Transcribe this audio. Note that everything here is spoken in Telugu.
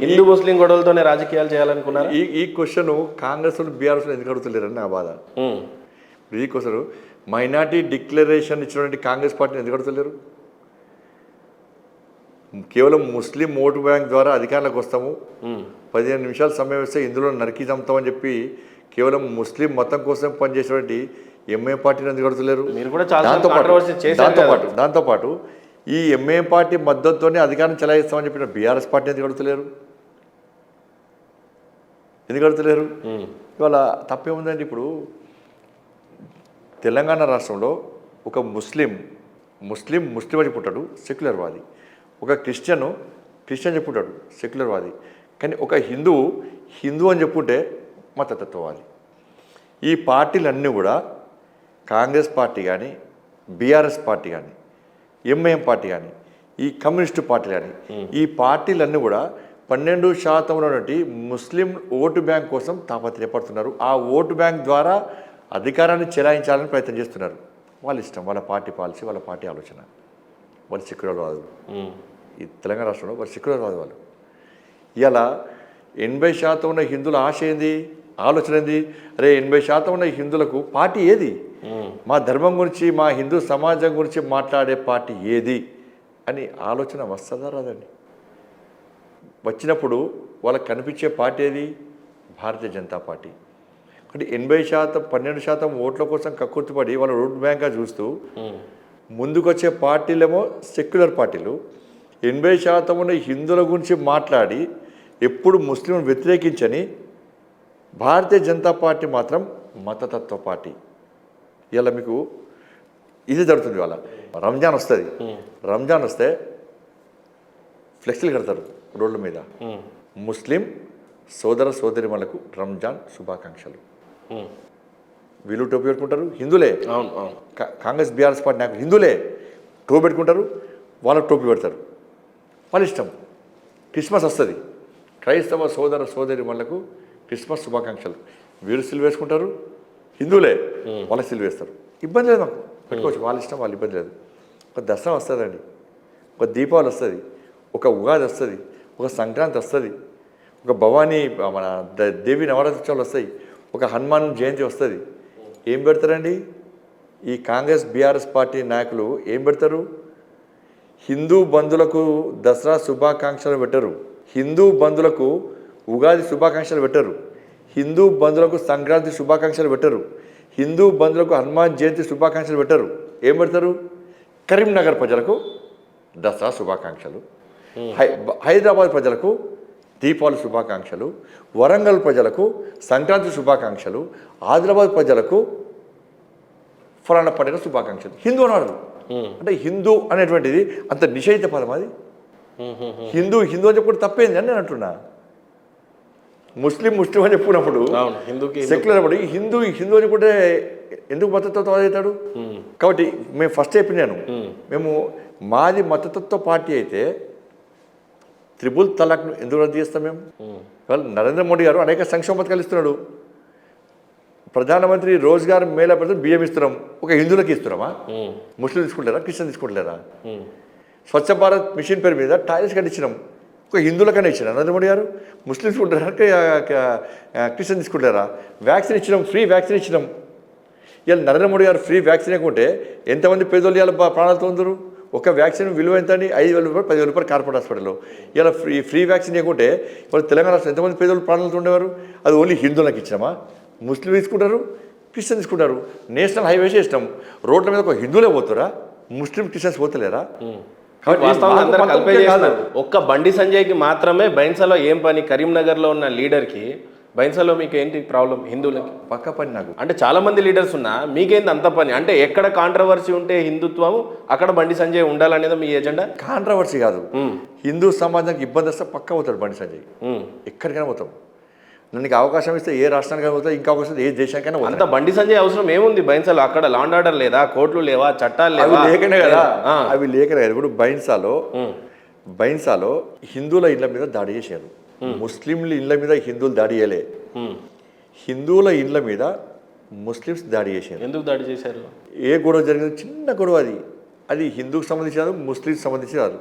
హిందూ ముస్లిం గొడవలతోనే రాజకీయాలు చేయాలనుకున్నారు. ఈ క్వశ్చన్ కాంగ్రెస్ బీఆర్ఎస్ ఎందుకు అడుగుతలేరని నా బాధ. ఈ క్వశ్చన్ మైనార్టీ డిక్లరేషన్ ఇచ్చినటువంటి కాంగ్రెస్ పార్టీని ఎందుకు అడుగుతలేరు? కేవలం ముస్లిం ఓటు బ్యాంక్ ద్వారా అధికారంలోకి వస్తాము, 15 నిమిషాలు సమయం వస్తే ఇందులో నరికి చంపుతామని చెప్పి కేవలం ముస్లిం మతం కోసం పనిచేసేటువంటి ఎంఏ పార్టీని ఎందుకు అడుగుతలేరు? దాంతోపాటు ఈ ఎంఏ పార్టీ మద్దతుతోనే అధికారం చెలాయిస్తామని చెప్పిన బీఆర్ఎస్ పార్టీ ఎందుకు అడుగుతలేరు? ఇవాళ తప్పేముందండి? ఇప్పుడు తెలంగాణ రాష్ట్రంలో ఒక ముస్లిం అని చెప్పుంటాడు, సెక్యులర్వాది. ఒక క్రిస్టియన్ చెప్పుంటాడు, సెక్యులర్వాది. కానీ ఒక హిందూ అని చెప్పుంటే మతతత్వవాది. ఈ పార్టీలన్నీ కూడా కాంగ్రెస్ పార్టీ కానీ, బీఆర్ఎస్ పార్టీ కానీ, ఎంఐఎం పార్టీ కానీ, ఈ కమ్యూనిస్టు పార్టీ కానీ, ఈ పార్టీలన్నీ కూడా 12% ముస్లిం ఓటు బ్యాంక్ కోసం తాపత్రయపడుతున్నారు. ఆ ఓటు బ్యాంక్ ద్వారా అధికారాన్ని చెలాయించాలని ప్రయత్నం చేస్తున్నారు. వాళ్ళ ఇష్టం, వాళ్ళ పార్టీ పాలసీ, వాళ్ళ పార్టీ ఆలోచన. వాళ్ళు సెక్యులర్వాదులు. ఈ తెలంగాణ రాష్ట్రంలో వాళ్ళు సెక్యులర్వాదు. వాళ్ళు ఇలా 80% ఉన్న హిందువుల ఆశ ఏంది, ఆలోచన ఏంది? అరే 80% ఉన్న హిందువులకు పార్టీ ఏది? మా ధర్మం గురించి, మా హిందూ సమాజం గురించి మాట్లాడే పార్టీ ఏది అని ఆలోచన వస్తుందా రాదండి? వచ్చినప్పుడు వాళ్ళకి కనిపించే పార్టీ ఏది? భారతీయ జనతా పార్టీ. అంటే 80%, 12% ఓట్ల కోసం కక్కుర్తిపడి వాళ్ళ ఓట్ బ్యాంక్గా చూస్తూ ముందుకొచ్చే పార్టీలేమో సెక్యులర్ పార్టీలు. 80% ఉన్న హిందువుల గురించి మాట్లాడి ఎప్పుడు ముస్లింలు వ్యతిరేకించని భారతీయ జనతా పార్టీ మాత్రం మతతత్వ పార్టీ. ఇలా మీకు ఇది జరుగుతుంది. వాళ్ళ రంజాన్ వస్తే ఫ్లెక్సీలు కడతారు రోడ్ల మీద, ముస్లిం సోదరిమణులకు రంజాన్ శుభాకాంక్షలు. వీళ్ళు టోపీ పెట్టుకుంటారు, హిందువులే. కాంగ్రెస్ బీఆర్ఎస్ పార్టీ నాయకులు హిందువులే టోపీ పెట్టుకుంటారు, వాళ్ళకు టోపీ పెడతారు, వాళ్ళ ఇష్టం. క్రిస్మస్ వస్తుంది, క్రైస్తవ సోదరిమణులకు క్రిస్మస్ శుభాకాంక్షలు. వీరు సిలువ వేసుకుంటారు, హిందువులే, వాళ్ళకి సిలువ వేస్తారు. ఇబ్బంది లేదు, మాకు పెట్టుకోవచ్చు, వాళ్ళ ఇష్టం, వాళ్ళ ఇబ్బంది లేదు. ఒక దసరా వస్తుందండి, ఒక దీపావళి వస్తుంది, ఒక ఉగాది వస్తుంది, ఒక సంక్రాంతి వస్తుంది, ఒక భవానీ మన దేవి నవరాత్రోత్సవాలు వస్తాయి, ఒక హనుమాన్ జయంతి వస్తుంది. ఏం పెడతారండి ఈ కాంగ్రెస్ బీఆర్ఎస్ పార్టీ నాయకులు? ఏం పెడతారు? హిందూ బంధువులకు దసరా శుభాకాంక్షలు పెట్టరు, హిందూ బంధువులకు ఉగాది శుభాకాంక్షలు పెట్టరు, హిందూ బంధువులకు సంక్రాంతి శుభాకాంక్షలు పెట్టరు, హిందూ బంధువులకు హనుమాన్ జయంతి శుభాకాంక్షలు పెట్టరు. ఏం పెడతారు? కరీంనగర్ ప్రజలకు దసరా శుభాకాంక్షలు, హైదరాబాద్ ప్రజలకు దీపావళి శుభాకాంక్షలు, వరంగల్ ప్రజలకు సంక్రాంతి శుభాకాంక్షలు, ఆదిలాబాద్ ప్రజలకు ఫలానా పండుగ శుభాకాంక్షలు. హిందూ అన్నాడు. అంటే హిందూ అనేటువంటిది అంత నిషేధిత పదం. అది హిందూ అని చెప్పుకుంటే తప్పేంది అని నేను అంటున్నా. ముస్లిం అని చెప్పుకున్నప్పుడు సెక్యులర్ అప్పుడు హిందూ అని చెప్పుకుంటే ఎందుకు మతతత్వం అవుతాడు? కాబట్టి మేము ఫస్ట్ చెప్పినాను, మేము మాది మతతత్వ పార్టీ అయితే త్రిపుల్ తలాక్ను ఎందుకు రద్దు చేస్తాం మేము? ఇవాళ నరేంద్ర మోడీ గారు అనేక సంక్షేమ పథకాలు ఇస్తున్నాడు. ప్రధానమంత్రి రోజ్గార్ మేళా పెడితే బియ్యం ఇస్తున్నాం, ఒక హిందువులకి ఇస్తున్నామా? ముస్లిం తీసుకుంటారా, క్రిస్టియన్ తీసుకుంటలేరా? స్వచ్ఛ భారత్ మిషన్ పేరు మీద టాయిలెట్స్ కట్టించినాం, ఒక హిందువులకన్నా ఇచ్చిన నరేంద్ర మోడీ గారు. ముస్లిం తీసుకుంటారా, క్రిస్టియన్ తీసుకుంటారా? వ్యాక్సిన్ ఇచ్చినాం, ఫ్రీ వ్యాక్సిన్ ఇచ్చినాం. ఇవాళ నరేంద్ర మోడీ గారు ఫ్రీ వ్యాక్సిన్ ఇవ్వకుంటే ఎంతమంది పేదోళ్ళు ఇవాళ ప్రాణాలతో ఉందరు? ఒక వ్యాక్సిన్ విలువ ఎంత అండి? 5,000 రూపాయలు, 10,000 రూపాయలు కార్పొరేట్ హాస్పిటల్లో. ఇలా ఫ్రీ వ్యాక్సిన్ ఇవ్వకుంటే వాళ్ళు తెలంగాణ రాష్ట్రంలో ఎంతమంది పేదోళ్ళు ప్రాణాలతో ఉండేవారు? అది ఓన్లీ హిందువులకు ఇచ్చినామా? ముస్లిం తీసుకుంటారు, క్రిస్టియన్ తీసుకుంటారు. నేషనల్ హైవేస్ ఇష్టం, రోడ్ల మీద ఒక హిందువులే పోతారా, ముస్లిం క్రిస్టియన్స్ పోతలేరా? ఒక్క బండి సంజయ్కి మాత్రమే బైన్సాలో ఏం పని? కరీంనగర్లో ఉన్న లీడర్కి బైన్సాలో మీకు ఏంటి ప్రాబ్లం? హిందువులకి పక్క పని. నాకు అంటే చాలా మంది లీడర్స్ ఉన్నా మీకేంది అంత పని? అంటే ఎక్కడ కాంట్రవర్సీ ఉంటే హిందుత్వం అక్కడ బండి సంజయ్ ఉండాలనేది మీ ఎజెండా? కాంట్రవర్సీ కాదు, హిందూ సమాజానికి ఇబ్బంది వస్తే పక్క పోతాడు బండి సంజయ్. ఎక్కడికైనా పోతాం, నీకు అవకాశం ఇస్తే ఏ రాష్ట్రానికి పోతా, ఇంకా అవకాశం ఏ దేశానికైనా. అంత బండి సంజయ్ అవసరం ఏముంది బైన్సాలో? అక్కడ లా అండ్ ఆర్డర్ లేదా, కోర్టులు లేవా, చట్టాలు లేవా? లేకనే కదా, అవి లేకనే కదా. ఇప్పుడు బైన్సాలో హిందువుల ఇళ్ల మీద దాడి చేశారు, ముస్లింల ఇళ్ల మీద హిందువులు దాడి చేయలే. హిందువుల ఇళ్ల మీద ముస్లిమ్స్ దాడి చేశారు. ఎందుకు దాడి చేశారు? ఏ గొడవ జరిగింది? చిన్న గొడవ. అది హిందూకి సంబంధించి కాదు, ముస్లింకి సంబంధించి కాదు.